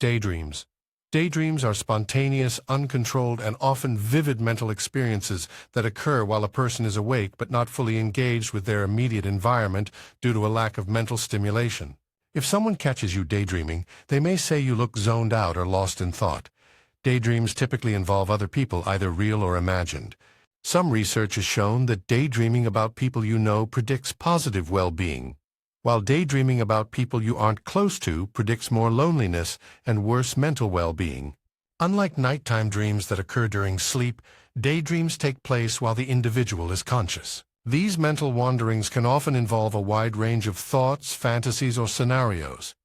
Daydreams. Daydreams are spontaneous, uncontrolled, and often vivid mental experiences that occur while a person is awake but not fully engaged with their immediate environment due to a lack of mental stimulation. If someone catches you daydreaming, they may say you look zoned out or lost in thought. Daydreams typically involve other people, either real or imagined. Some research has shown that daydreaming about people you know predicts positive well-being, while daydreaming about people you aren't close to predicts more loneliness and worse mental well-being. Unlike nighttime dreams that occur during sleep, daydreams take place while the individual is conscious. These mental wanderings can often involve a wide range of thoughts, fantasies, or scenarios.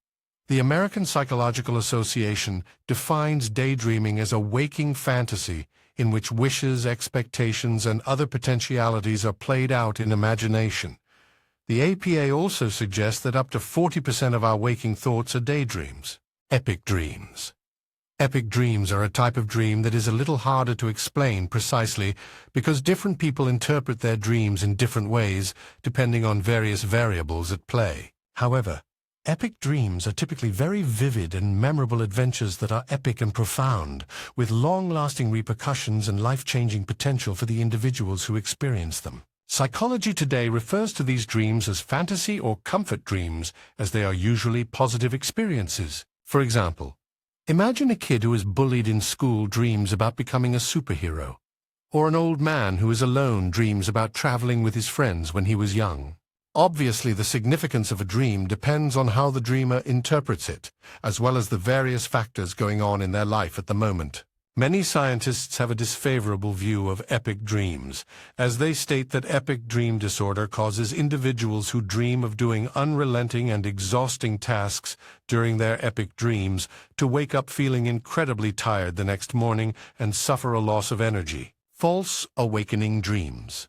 The American Psychological Association defines daydreaming as a waking fantasy in which wishes, expectations, and other potentialities are played out in imagination. The APA also suggests that up to 40% of our waking thoughts are daydreams. Epic dreams. Epic dreams are a type of dream that is a little harder to explain precisely because different people interpret their dreams in different ways depending on various variables at play. However, epic dreams are typically very vivid and memorable adventures that are epic and profound, with long-lasting repercussions and life-changing potential for the individuals who experience them. Psychology today refers to these dreams as fantasy or comfort dreams, as they are usually positive experiences. For example, imagine a kid who is bullied in school dreams about becoming a superhero, or an old man who is alone dreams about traveling with his friends when he was young. Obviously, the significance of a dream depends on how the dreamer interprets it, as well as the various factors going on in their life at the moment. Many scientists have a disfavorable view of epic dreams, as they state that epic dream disorder causes individuals who dream of doing unrelenting and exhausting tasks during their epic dreams to wake up feeling incredibly tired the next morning and suffer a loss of energy. False awakening dreams.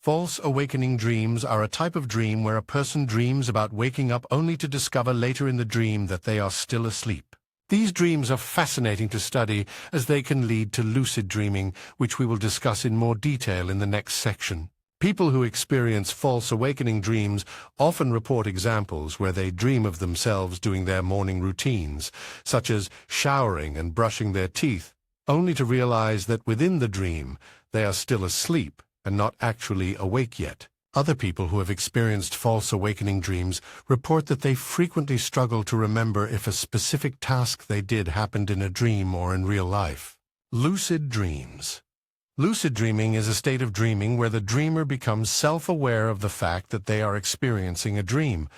False awakening dreams are a type of dream where a person dreams about waking up only to discover later in the dream that they are still asleep. These dreams are fascinating to study as they can lead to lucid dreaming, which we will discuss in more detail in the next section. People who experience false awakening dreams often report examples where they dream of themselves doing their morning routines, such as showering and brushing their teeth, only to realize that within the dream they are still asleep and not actually awake yet. Other people who have experienced false awakening dreams report that they frequently struggle to remember if a specific task they did happened in a dream or in real life. Lucid dreams. Lucid dreaming is a state of dreaming where the dreamer becomes self-aware of the fact that they are experiencing a dream,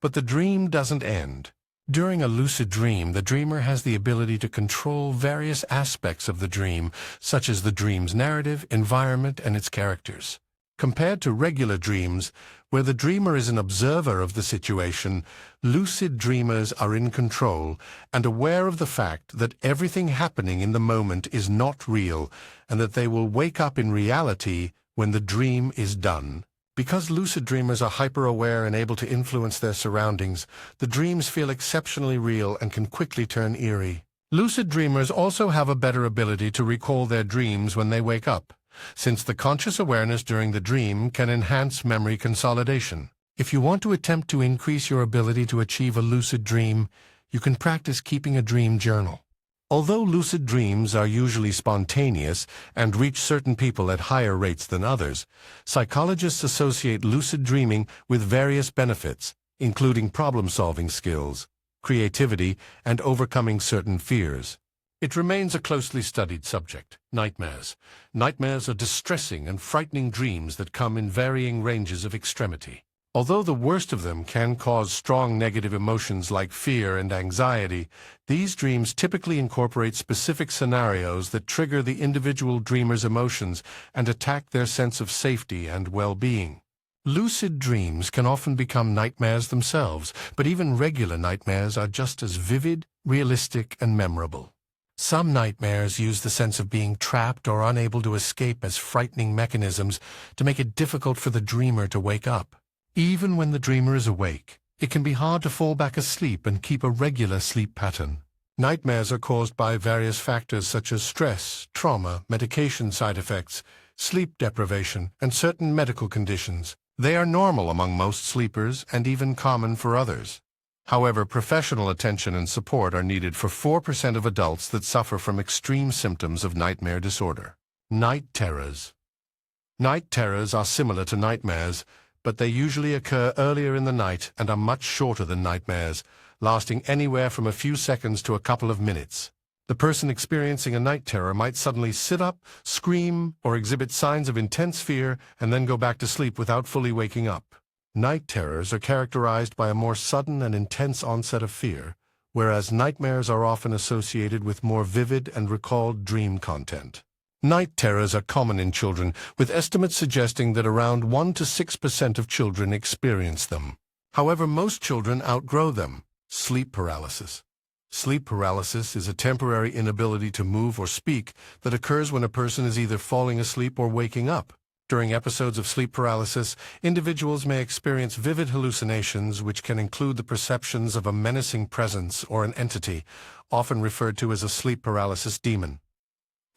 but the dream doesn't end. During a lucid dream, the dreamer has the ability to control various aspects of the dream, such as the dream's narrative, environment, and its characters. Compared to regular dreams, where the dreamer is an observer of the situation, lucid dreamers are in control and aware of the fact that everything happening in the moment is not real and that they will wake up in reality when the dream is done. Because lucid dreamers are hyper-aware and able to influence their surroundings, the dreams feel exceptionally real and can quickly turn eerie. Lucid dreamers also have a better ability to recall their dreams when they wake up, since the conscious awareness during the dream can enhance memory consolidation. If you want to attempt to increase your ability to achieve a lucid dream, you can practice keeping a dream journal. Although lucid dreams are usually spontaneous and reach certain people at higher rates than others, psychologists associate lucid dreaming with various benefits, including problem-solving skills, creativity, and overcoming certain fears. It remains a closely studied subject. Nightmares. Nightmares are distressing and frightening dreams that come in varying ranges of extremity. Although the worst of them can cause strong negative emotions like fear and anxiety, these dreams typically incorporate specific scenarios that trigger the individual dreamer's emotions and attack their sense of safety and well-being. Lucid dreams can often become nightmares themselves, but even regular nightmares are just as vivid, realistic, and memorable. Some nightmares use the sense of being trapped or unable to escape as frightening mechanisms to make it difficult for the dreamer to wake up. Even when the dreamer is awake, it can be hard to fall back asleep and keep a regular sleep pattern. Nightmares are caused by various factors such as stress, trauma, medication side effects, sleep deprivation, and certain medical conditions. They are normal among most sleepers and even common for others. However, professional attention and support are needed for 4% of adults that suffer from extreme symptoms of nightmare disorder. Night terrors. Night terrors are similar to nightmares, but they usually occur earlier in the night and are much shorter than nightmares, lasting anywhere from a few seconds to a couple of minutes. The person experiencing a night terror might suddenly sit up, scream, or exhibit signs of intense fear and then go back to sleep without fully waking up. Night terrors are characterized by a more sudden and intense onset of fear, whereas nightmares are often associated with more vivid and recalled dream content. Night terrors are common in children, with estimates suggesting that around 1 to 6% of children experience them. However, most children outgrow them. Sleep paralysis. Sleep paralysis is a temporary inability to move or speak that occurs when a person is either falling asleep or waking up. During episodes of sleep paralysis, individuals may experience vivid hallucinations which can include the perceptions of a menacing presence or an entity, often referred to as a sleep paralysis demon.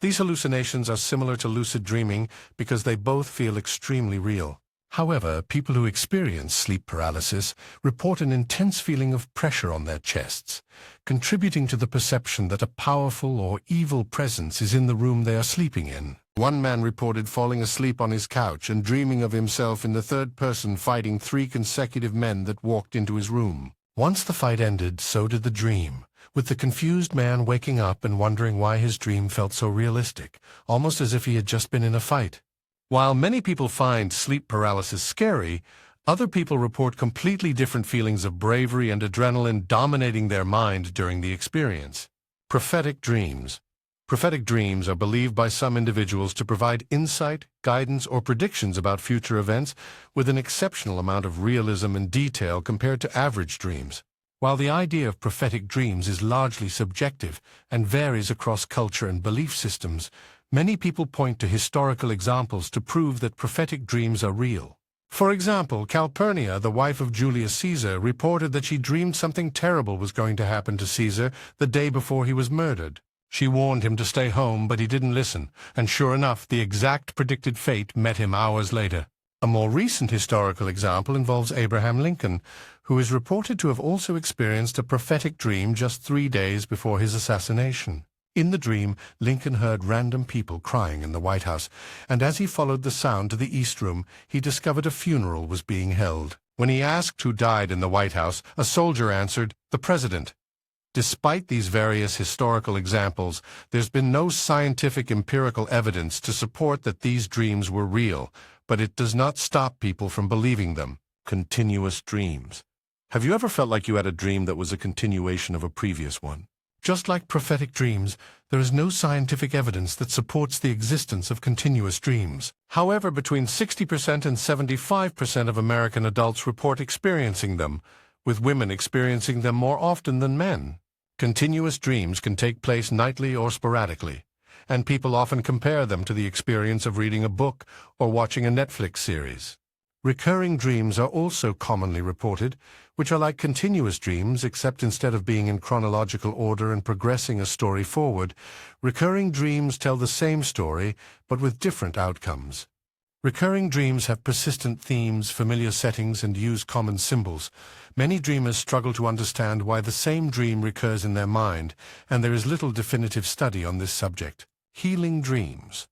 These hallucinations are similar to lucid dreaming because they both feel extremely real. However, people who experience sleep paralysis report an intense feeling of pressure on their chests, contributing to the perception that a powerful or evil presence is in the room they are sleeping in. One man reported falling asleep on his couch and dreaming of himself in the third person fighting 3 consecutive men that walked into his room. Once the fight ended, so did the dream, with the confused man waking up and wondering why his dream felt so realistic, almost as if he had just been in a fight. While many people find sleep paralysis scary, other people report completely different feelings of bravery and adrenaline dominating their mind during the experience. Prophetic dreams. Prophetic dreams are believed by some individuals to provide insight, guidance, or predictions about future events with an exceptional amount of realism and detail compared to average dreams. While the idea of prophetic dreams is largely subjective and varies across culture and belief systems, many people point to historical examples to prove that prophetic dreams are real. For example, Calpurnia, the wife of Julius Caesar, reported that she dreamed something terrible was going to happen to Caesar the day before he was murdered. She warned him to stay home, but he didn't listen, and sure enough, the exact predicted fate met him hours later. A more recent historical example involves Abraham Lincoln, who is reported to have also experienced a prophetic dream just 3 days before his assassination. In the dream, Lincoln heard random people crying in the White House, and as he followed the sound to the East Room, he discovered a funeral was being held. When he asked who died in the White House, a soldier answered, "The President." Despite these various historical examples, there's been no scientific empirical evidence to support that these dreams were real, but it does not stop people from believing them. Continuous dreams. Have you ever felt like you had a dream that was a continuation of a previous one? Just like prophetic dreams, there is no scientific evidence that supports the existence of continuous dreams. However, between 60% and 75% of American adults report experiencing them, with women experiencing them more often than men. Continuous dreams can take place nightly or sporadically, and people often compare them to the experience of reading a book or watching a Netflix series. Recurring dreams are also commonly reported, which are like continuous dreams except instead of being in chronological order and progressing a story forward, recurring dreams tell the same story but with different outcomes. Recurring dreams have persistent themes, familiar settings, and use common symbols. Many dreamers struggle to understand why the same dream recurs in their mind, and there is little definitive study on this subject. Healing dreams.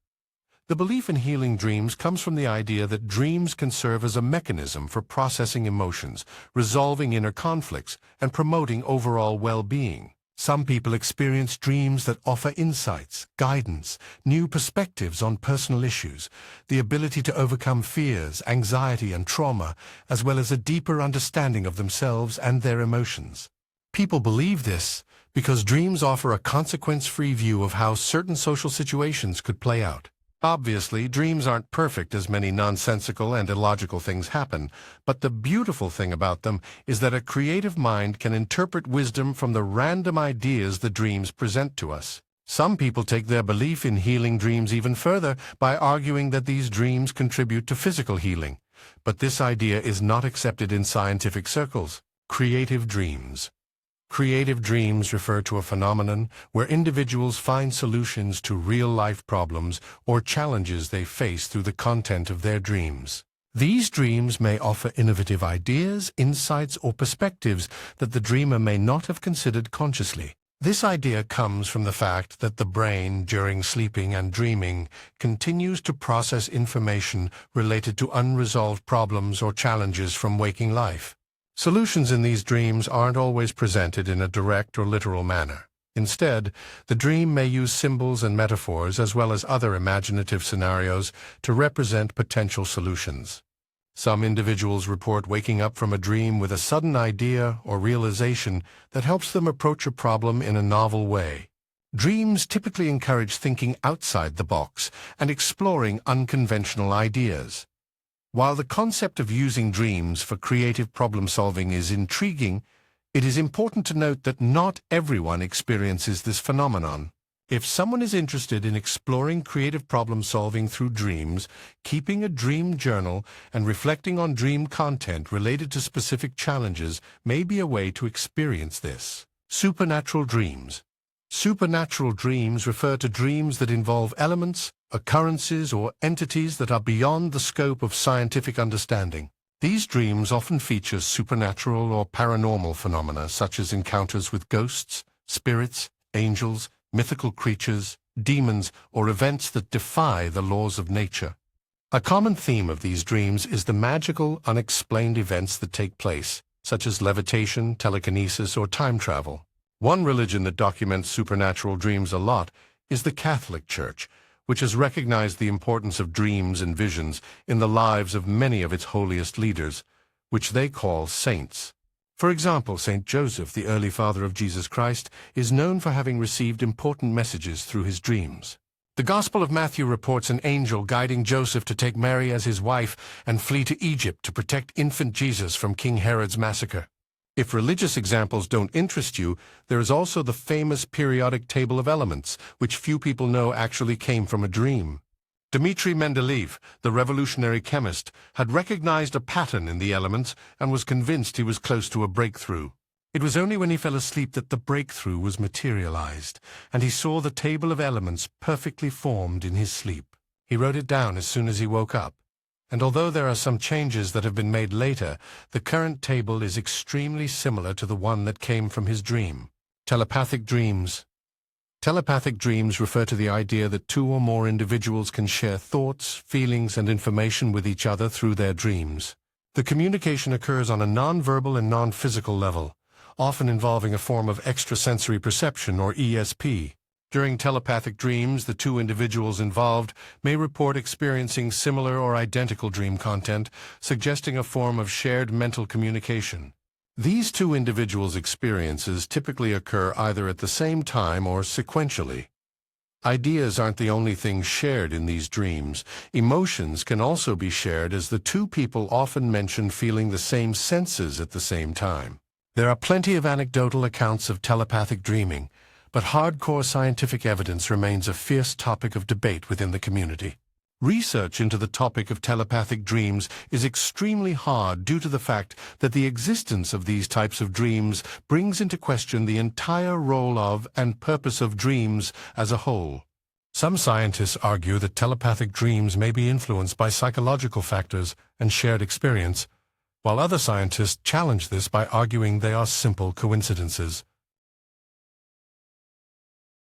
The belief in healing dreams comes from the idea that dreams can serve as a mechanism for processing emotions, resolving inner conflicts, and promoting overall well-being. Some people experience dreams that offer insights, guidance, new perspectives on personal issues, the ability to overcome fears, anxiety, and trauma, as well as a deeper understanding of themselves and their emotions. People believe this because dreams offer a consequence-free view of how certain social situations could play out. Obviously, dreams aren't perfect as many nonsensical and illogical things happen, but the beautiful thing about them is that a creative mind can interpret wisdom from the random ideas the dreams present to us. Some people take their belief in healing dreams even further by arguing that these dreams contribute to physical healing, but this idea is not accepted in scientific circles. Creative dreams. Creative dreams refer to a phenomenon where individuals find solutions to real-life problems or challenges they face through the content of their dreams. These dreams may offer innovative ideas, insights, or perspectives that the dreamer may not have considered consciously. This idea comes from the fact that the brain, during sleeping and dreaming, continues to process information related to unresolved problems or challenges from waking life. Solutions in these dreams aren't always presented in a direct or literal manner. Instead, the dream may use symbols and metaphors as well as other imaginative scenarios to represent potential solutions. Some individuals report waking up from a dream with a sudden idea or realization that helps them approach a problem in a novel way. Dreams typically encourage thinking outside the box and exploring unconventional ideas. While the concept of using dreams for creative problem-solving is intriguing, it is important to note that not everyone experiences this phenomenon. If someone is interested in exploring creative problem-solving through dreams, keeping a dream journal and reflecting on dream content related to specific challenges may be a way to experience this. Supernatural dreams. Supernatural dreams refer to dreams that involve elements, occurrences, or entities that are beyond the scope of scientific understanding. These dreams often feature supernatural or paranormal phenomena such as encounters with ghosts, spirits, angels, mythical creatures, demons, or events that defy the laws of nature. A common theme of these dreams is the magical, unexplained events that take place, such as levitation, telekinesis, or time travel. One religion that documents supernatural dreams a lot is the Catholic Church, which has recognized the importance of dreams and visions in the lives of many of its holiest leaders, which they call saints. For example, Saint Joseph, the early father of Jesus Christ, is known for having received important messages through his dreams. The Gospel of Matthew reports an angel guiding Joseph to take Mary as his wife and flee to Egypt to protect infant Jesus from King Herod's massacre. If religious examples don't interest you, there is also the famous periodic table of elements, which few people know actually came from a dream. Dmitri Mendeleev, the revolutionary chemist, had recognized a pattern in the elements and was convinced he was close to a breakthrough. It was only when he fell asleep that the breakthrough was materialized, and he saw the table of elements perfectly formed in his sleep. He wrote it down as soon as he woke up. And although there are some changes that have been made later, the current table is extremely similar to the one that came from his dream. Telepathic dreams. Telepathic dreams refer to the idea that two or more individuals can share thoughts, feelings, and information with each other through their dreams. The communication occurs on a non-verbal and non-physical level, often involving a form of extrasensory perception or ESP. During telepathic dreams, the two individuals involved may report experiencing similar or identical dream content, suggesting a form of shared mental communication. These two individuals' experiences typically occur either at the same time or sequentially. Ideas aren't the only things shared in these dreams. Emotions can also be shared, as the two people often mention feeling the same senses at the same time. There are plenty of anecdotal accounts of telepathic dreaming, but hardcore scientific evidence remains a fierce topic of debate within the community. Research into the topic of telepathic dreams is extremely hard due to the fact that the existence of these types of dreams brings into question the entire role of and purpose of dreams as a whole. Some scientists argue that telepathic dreams may be influenced by psychological factors and shared experience, while other scientists challenge this by arguing they are simple coincidences.